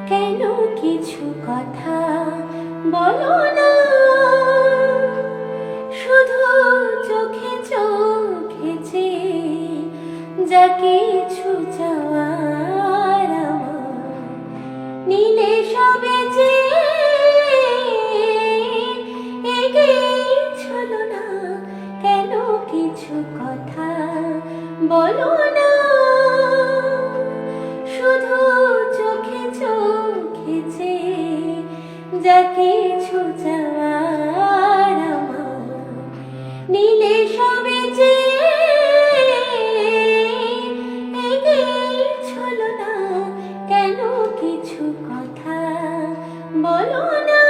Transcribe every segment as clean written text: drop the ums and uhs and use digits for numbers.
কেন কিছু কথা বলো না, শুধু চোখে চোখে চেয়ে যা কিছু চাওয়ার আমার নিলে সবে যে এগিয়ে চলো না। কেন কিছু কথা বলো না, শুধু চোখে চোখে চেয়ে যা কিছু চাওয়ার আমার নিলে সবে যে এগিয়ে চলো না। কেন কিছু কথা বলো না।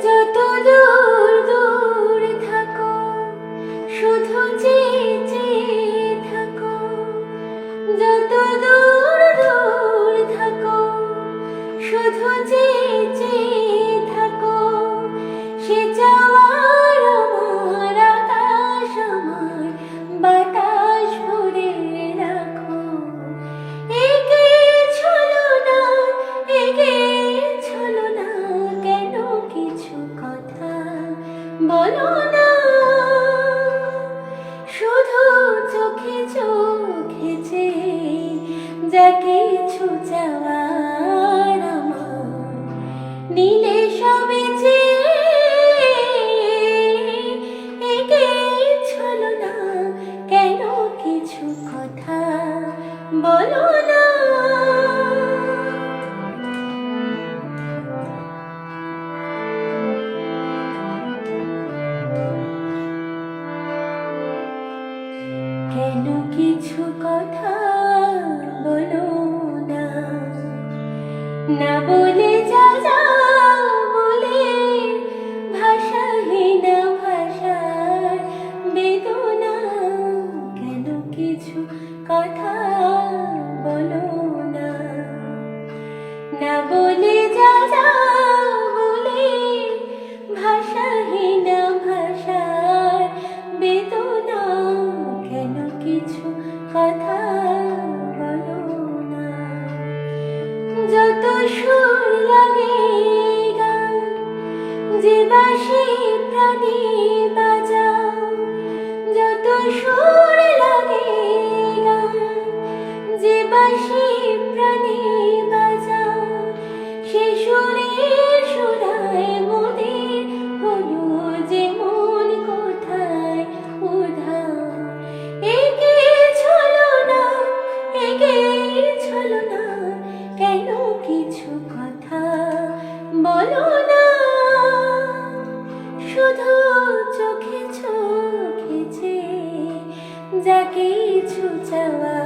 যত দূর দূর থাকো শুধু চেয়ে চেয়ে থাকো, যত দূর দূর থাকো শুধু চেয়ে চেয়ে থাকো, সে চাওয়ার আমার আকাশ আমার বাতাস ভরে রাখো। এগিয়ে চলো না, এগিয়ে চলো না। কেন কিছু কথা বলো না, শুধু চোখে চোখে চেয়ে যা কিছু চাওয়ার আমার নিলে সবে যে এগিয়ে চলো না। কেন কিছু কথা বলো না। কেন কিছু কথা বলো না, না বলে যা যা বলে ভাষাহীন ভাষার বেদনা। কেন কিছু কথা বলো না, না বলে যা যা বলে ভাষাহীন ভাষার বেদনা। কেন কিছু কথা বলো না। যত সুর লাগে গান যে বাঁশি প্রাণী বাজাও, যত সুর লাগে গান যে বাঁশি প্রাণী বাজাও, সে সুরের সুরায় মোদের হলো যে মন কোথায় উধাও। এগিয়ে চলো না, এগিয়ে চলো না। কেন কিছু কথা বলো না, শুধু চোখে চোখে চেয়ে যা কিছু চাওয়া